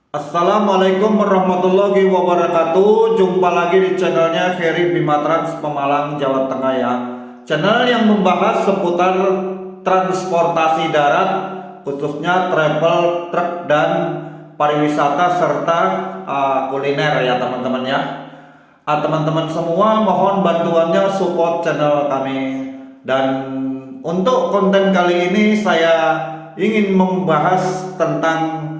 Assalamualaikum warahmatullahi wabarakatuh. Jumpa lagi di channelnya Heri Bimatrans Pemalang, Jawa Tengah ya. Channel yang membahas seputar transportasi darat, khususnya travel, truk, dan pariwisata serta kuliner ya teman-teman ya. Teman-teman semua mohon bantuannya support channel kami. Dan untuk konten kali ini saya ingin membahas tentang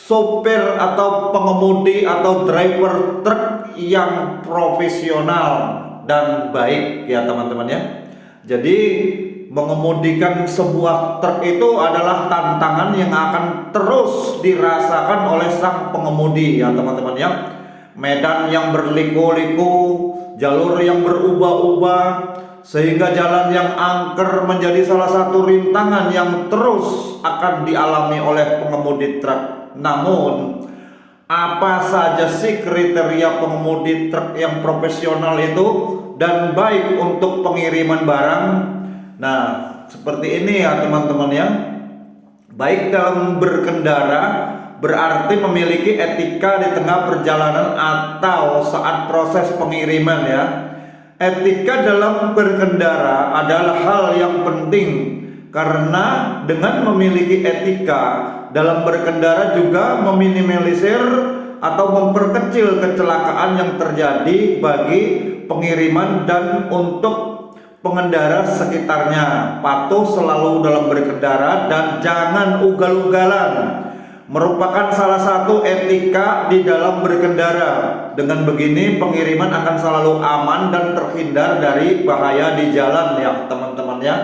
sopir atau pengemudi atau driver truk yang profesional dan baik ya teman-teman ya. Jadi mengemudikan sebuah truk itu adalah tantangan yang akan terus dirasakan oleh sang pengemudi ya teman-teman ya. Medan yang berliku-liku, jalur yang berubah-ubah, sehingga jalan yang angker menjadi salah satu rintangan yang terus akan dialami oleh pengemudi truk. Namun, apa saja sih kriteria pengemudi truk yang profesional itu dan baik untuk pengiriman barang? Nah, seperti ini ya teman-teman ya. Baik dalam berkendara berarti memiliki etika di tengah perjalanan atau saat proses pengiriman ya. Etika dalam berkendara adalah hal yang penting karena dengan memiliki etika dalam berkendara juga meminimalisir atau memperkecil kecelakaan yang terjadi bagi pengiriman dan untuk pengendara sekitarnya. Patuh selalu dalam berkendara dan jangan ugal-ugalan merupakan salah satu etika di dalam berkendara. Dengan begini pengiriman akan selalu aman dan terhindar dari bahaya di jalan ya teman-teman ya.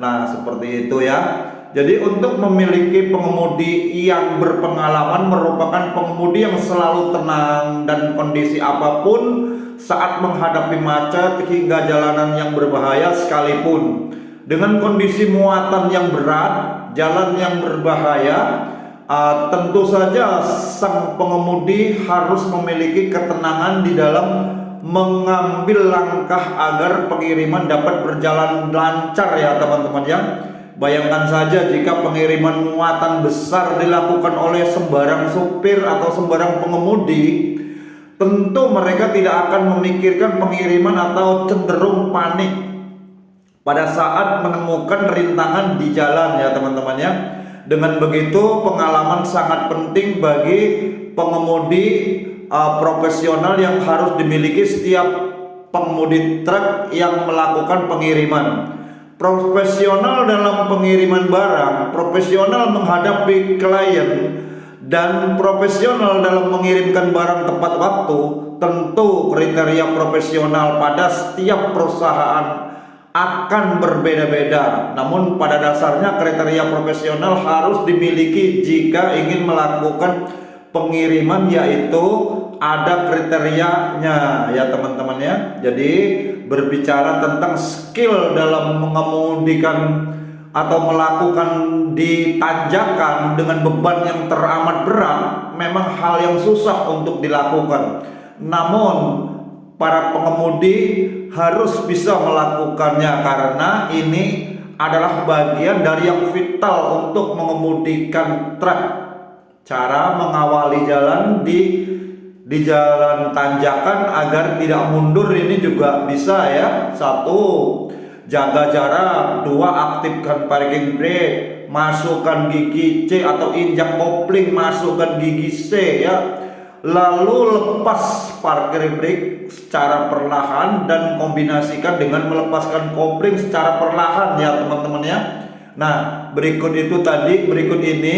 Nah seperti itu ya. Jadi untuk memiliki pengemudi yang berpengalaman merupakan pengemudi yang selalu tenang dan kondisi apapun saat menghadapi macet hingga jalanan yang berbahaya sekalipun. Dengan kondisi muatan yang berat, jalan yang berbahaya, tentu saja sang pengemudi harus memiliki ketenangan di dalam mengambil langkah agar pengiriman dapat berjalan lancar ya teman-teman ya. Bayangkan saja jika pengiriman muatan besar dilakukan oleh sembarang supir atau sembarang pengemudi, tentu mereka tidak akan memikirkan pengiriman atau cenderung panik pada saat menemukan rintangan di jalan ya teman-teman ya. Dengan begitu pengalaman sangat penting bagi pengemudi profesional yang harus dimiliki setiap pengemudi truk yang melakukan pengiriman. Profesional dalam pengiriman barang, profesional menghadapi klien, dan profesional dalam mengirimkan barang tepat waktu. Tentu kriteria profesional pada setiap perusahaan akan berbeda-beda. Namun pada dasarnya kriteria profesional harus dimiliki jika ingin melakukan pengiriman, yaitu ada kriterianya ya teman-teman ya. Jadi berbicara tentang skill dalam mengemudikan atau melakukan di tanjakan dengan beban yang teramat berat memang hal yang susah untuk dilakukan. Namun para pengemudi harus bisa melakukannya karena ini adalah bagian dari yang vital untuk mengemudikan truk. Cara mengawali jalan di jalan tanjakan agar tidak mundur ini juga bisa ya. 1. Jaga jarak. 2. Aktifkan parking brake. Masukkan gigi C atau injak kopling, masukkan gigi C ya. Lalu lepas parking brake secara perlahan dan kombinasikan dengan melepaskan kopling secara perlahan ya teman-teman ya. Nah, berikut ini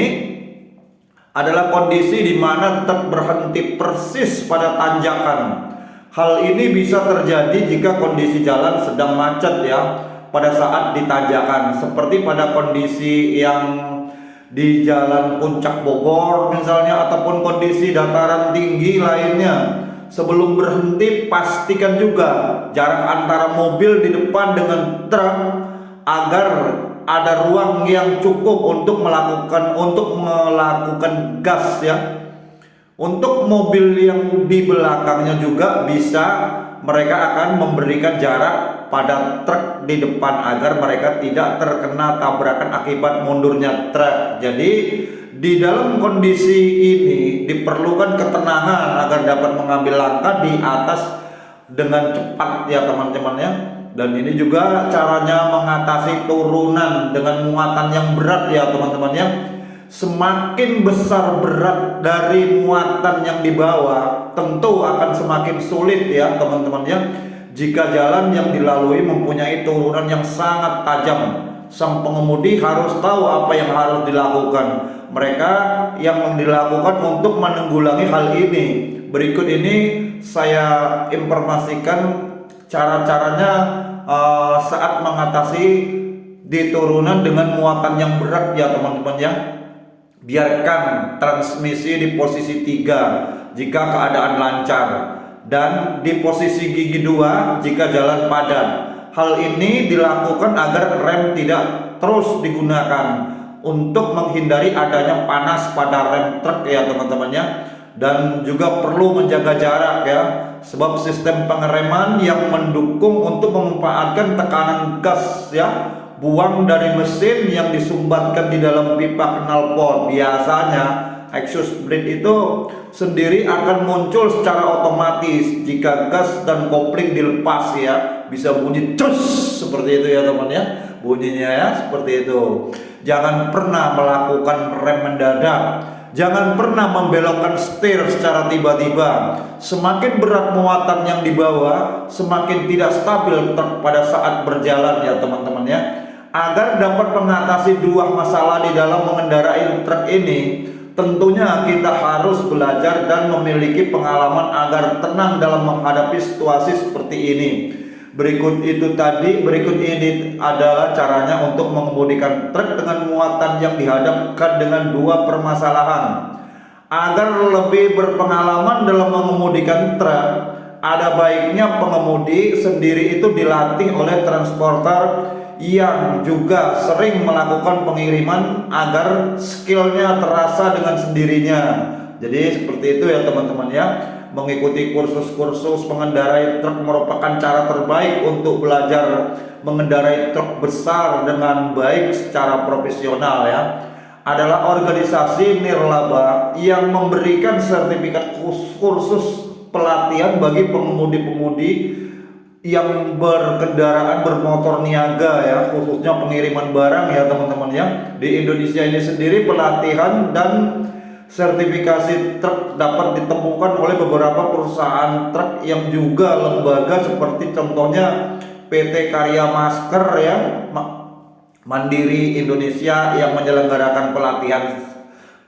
adalah kondisi di mana truk berhenti persis pada tanjakan. Hal ini bisa terjadi jika kondisi jalan sedang macet ya pada saat ditanjakan, seperti pada kondisi yang di jalan Puncak Bogor misalnya, ataupun kondisi dataran tinggi lainnya sebelum berhenti pastikan juga jarak antara mobil di depan dengan truk agar ada ruang yang cukup untuk melakukan gas ya. Untuk mobil yang di belakangnya juga bisa mereka akan memberikan jarak pada truk di depan agar mereka tidak terkena tabrakan akibat mundurnya truk. Jadi di dalam kondisi ini diperlukan ketenangan agar dapat mengambil langkah di atas dengan cepat ya teman-teman ya. Dan ini juga caranya mengatasi turunan dengan muatan yang berat ya teman-teman ya. Semakin besar berat dari muatan yang dibawa, tentu akan semakin sulit ya teman-teman ya. Jika jalan yang dilalui mempunyai turunan yang sangat tajam, sang pengemudi harus tahu apa yang harus dilakukan. Mereka yang dilakukan untuk menanggulangi hal ini. Berikut ini saya informasikan cara-caranya saat mengatasi di turunan dengan muatan yang berat ya teman-teman ya. Biarkan transmisi di posisi 3 jika keadaan lancar dan di posisi gigi 2 jika jalan padat. Hal ini dilakukan agar rem tidak terus digunakan untuk menghindari adanya panas pada rem truk ya teman-teman ya. Dan juga perlu menjaga jarak ya, sebab sistem pengereman yang mendukung untuk memanfaatkan tekanan gas ya buang dari mesin yang disumbatkan di dalam pipa knalpot. Biasanya exhaust blade itu sendiri akan muncul secara otomatis jika gas dan kopling dilepas ya, bisa bunyi cus seperti itu ya teman ya, bunyinya ya seperti itu. Jangan pernah melakukan rem mendadak, jangan pernah membelokkan setir secara tiba-tiba. Semakin berat muatan yang dibawa, semakin tidak stabil truk pada saat berjalan ya teman-teman ya. Agar dapat mengatasi dua masalah di dalam mengendarai truk ini, tentunya kita harus belajar dan memiliki pengalaman agar tenang dalam menghadapi situasi seperti ini. Berikut ini adalah caranya untuk mengemudikan truk dengan muatan yang dihadapkan dengan dua permasalahan. Agar lebih berpengalaman dalam mengemudikan truk, ada baiknya pengemudi sendiri itu dilatih oleh transporter yang juga sering melakukan pengiriman agar skillnya terasa dengan sendirinya. Jadi seperti itu ya teman-teman ya. Mengikuti kursus-kursus mengendarai truk merupakan cara terbaik untuk belajar mengendarai truk besar dengan baik secara profesional ya. Adalah organisasi nirlaba yang memberikan sertifikat kursus pelatihan bagi pengemudi-pengemudi yang berkendaraan bermotor niaga ya, khususnya pengiriman barang ya teman-teman ya. Di Indonesia ini sendiri pelatihan dan sertifikasi truk dapat ditemukan oleh beberapa perusahaan truk yang juga lembaga seperti contohnya PT Karya Masker ya, Mandiri Indonesia yang menyelenggarakan pelatihan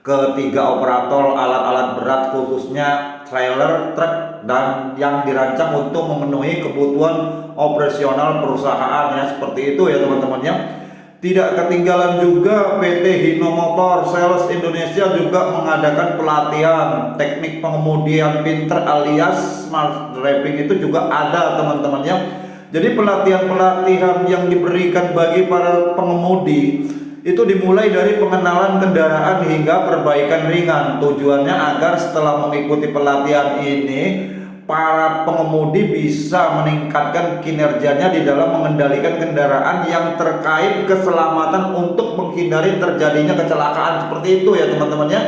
ketiga operator alat-alat berat khususnya trailer, truk, dan yang dirancang untuk memenuhi kebutuhan operasional perusahaan ya, seperti itu ya teman-teman ya. Tidak ketinggalan juga PT Hino Motor Sales Indonesia juga mengadakan pelatihan teknik pengemudian pinter alias smart driving, itu juga ada teman-teman ya. Jadi pelatihan-pelatihan yang diberikan bagi para pengemudi itu dimulai dari pengenalan kendaraan hingga perbaikan ringan. Tujuannya agar setelah mengikuti pelatihan ini, para pengemudi bisa meningkatkan kinerjanya di dalam mengendalikan kendaraan yang terkait keselamatan untuk menghindari terjadinya kecelakaan seperti itu ya teman-teman ya.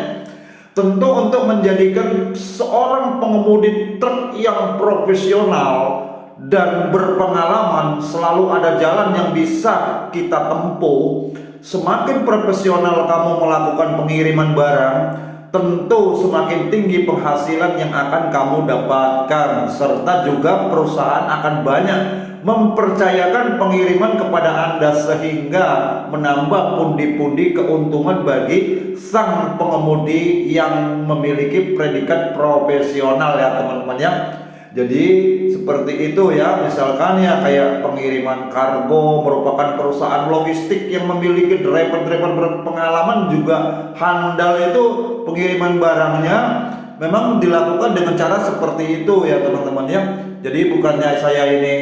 Tentu untuk menjadikan seorang pengemudi truk yang profesional dan berpengalaman, selalu ada jalan yang bisa kita tempuh. Semakin profesional kamu melakukan pengiriman barang, tentu semakin tinggi penghasilan yang akan kamu dapatkan, serta juga perusahaan akan banyak mempercayakan pengiriman kepada Anda sehingga menambah pundi-pundi keuntungan bagi sang pengemudi yang memiliki predikat profesional ya teman-teman ya. Jadi seperti itu ya, misalkan ya kayak pengiriman kargo merupakan perusahaan logistik yang memiliki driver-driver berpengalaman juga handal, itu pengiriman barangnya memang dilakukan dengan cara seperti itu ya teman-teman ya. Jadi bukannya saya ini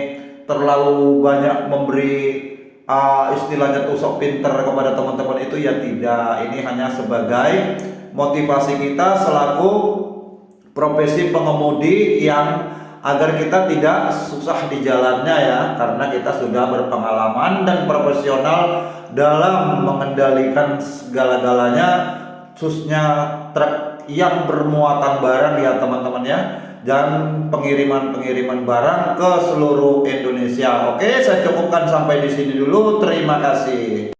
terlalu banyak memberi istilahnya tuh sok pinter kepada teman-teman, itu ya tidak. Ini hanya sebagai motivasi kita selaku profesi pengemudi yang agar kita tidak susah di jalannya ya, karena kita sudah berpengalaman dan profesional dalam mengendalikan segala-galanya, khususnya truk yang bermuatan barang ya teman-teman ya, dan pengiriman barang ke seluruh Indonesia. Oke, saya cukupkan sampai di sini dulu. Terima kasih.